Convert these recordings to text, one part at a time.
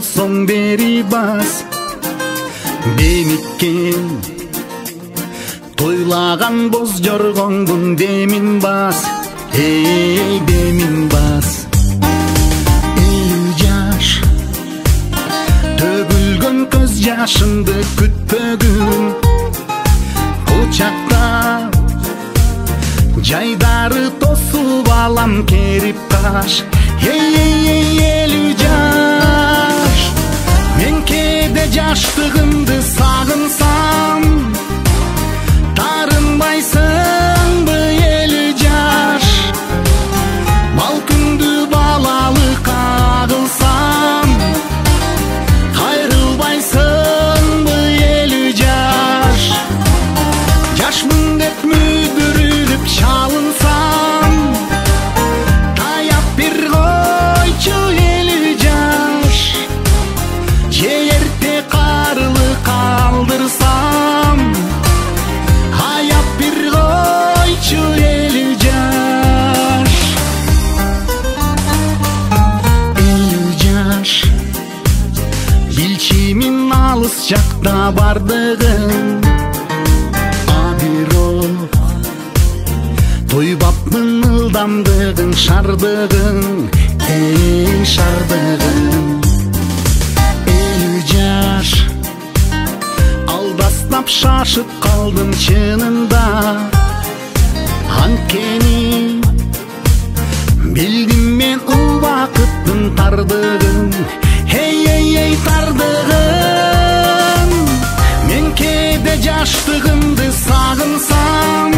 болсоң бери бас. Беникен тойлаган боз жоргоңдун демин бас. Эй, демин бас. 50 жаш төгүлгөн көз жашыңды күтпөгүн. Кучакта жайдары тосуп алам керип каш. Эй, 50 жаш. Мен кээде жаштыгымды сагынсам, тарынбайсыңбы 50 жаш? Бал күндү балалыкка кылсам, кайрылбайсыңбы 50 жаш? Жашмын деп мүдүрүлүп чалынсам, таяп бир койчу 50 жаш. Же эрте карылы калдырсам, аяп бир койчу 50 жаш. 50 жаш билчимин алыс жакта бардыгын. Тойбапмын ылдамдыгың, шардыгың, эй, шардыгың. 50 жаш алдастап шашып калдым чынында. Анткени билдим мен убакыттын тардыгын. Эй, тардыгын. Мен кээде жаштыгымды сагынсам,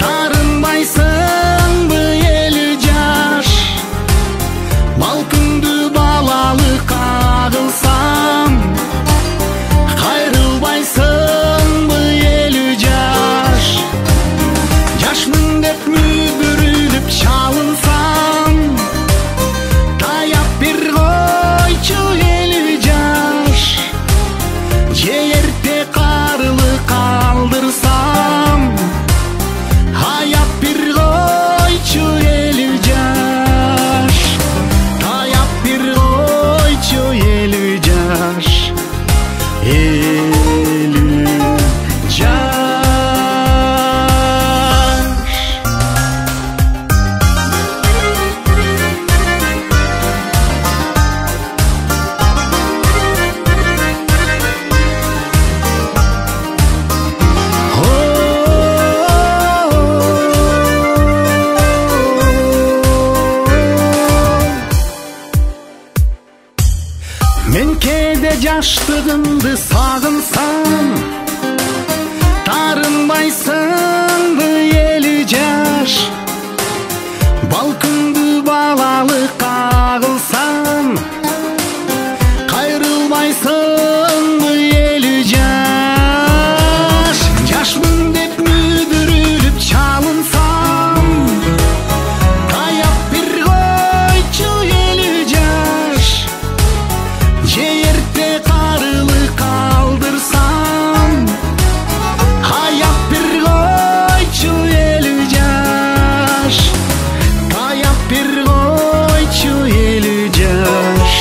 тарынбайсыңбы 50 жаш? Бал күндү балалыкка кылсам, кайрылбайсыңбы 50 жаш? Жашмын деп мүдүрүлүп чалынсам, таяп бир койчу 50 жаш. Же эрте карылы калдырсам, аяп бир койчу 50 жаш. Таяп бир койчу 50 жаш. 50 жаш. Мен кээде жаштыгымды сагынсам, тарынбайсыңбы 50 жаш? Бал күндү балалыкка кылсам, кайрылбайсыңбы 50 жаш? Жашмын деп мүдүрүлүп чалынсам, таяп бир койчу 50 жаш. Же эрте карылы калдырсам, аяп бир койчу 50 жаш. Таяп бир койчу 50 жаш.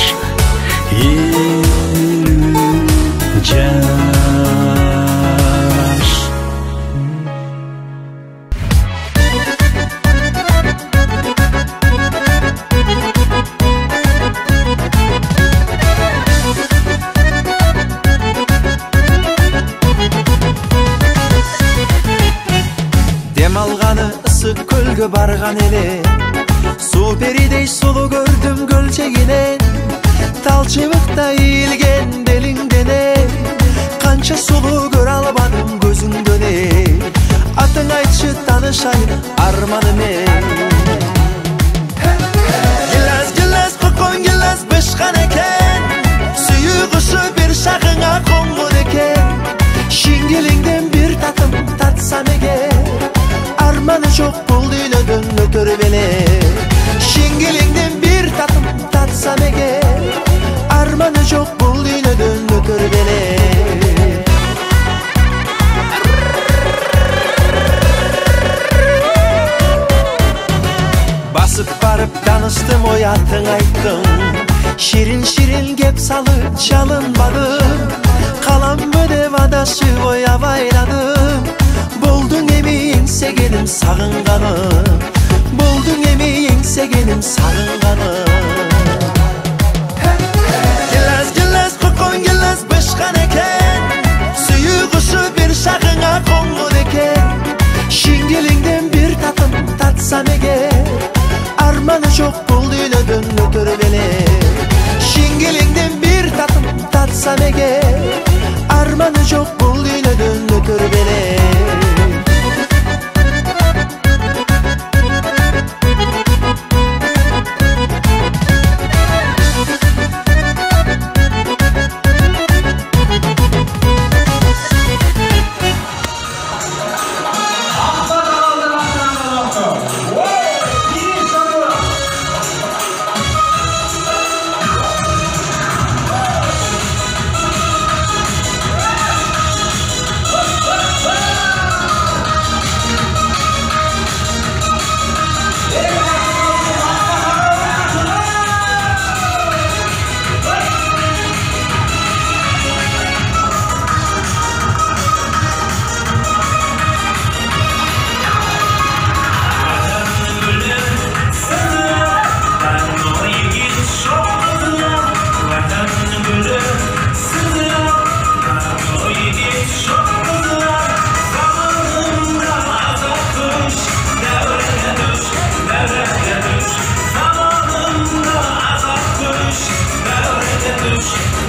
50 жаш. Дем алганы ысык көлгө барган эле, суу перидей сулуу көрдүм көлчегинен. Тал чыбыкта ийилген делиңдене, канча сулуу көрө албадым көзүңдөн эй. Атың айтчы таанышайын арманымен. Гилас кокон гилас бышкан экен, сүйүү кушу бир шагыңа конгон экен. Шиңгелиңден бир татым татсам эгер, арманы жок бул дүйнөдөн өтөр беле. Шиңгелиңден бир татым татсам эгер, арманы жок бул дүйнөдөн өтөр беле. Басып барып таныштым, ой атың айттың. Ширин kep salıp çalınmadım. Kalan dep adashıp oyap ayladım. Boldun emin segenim sagıngaным. Boldun emin segenim sagınganym. Gilas kokon gilas bışkan eken. Suyu kuşu bir şakına kongun eken. Şingilinden bir tatım tatsam eger. Armanı çok buldu ödün ötür beni. Şingilinden bir tatım tatsam eger. Armanı çok buldu ödün ötür beni.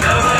No.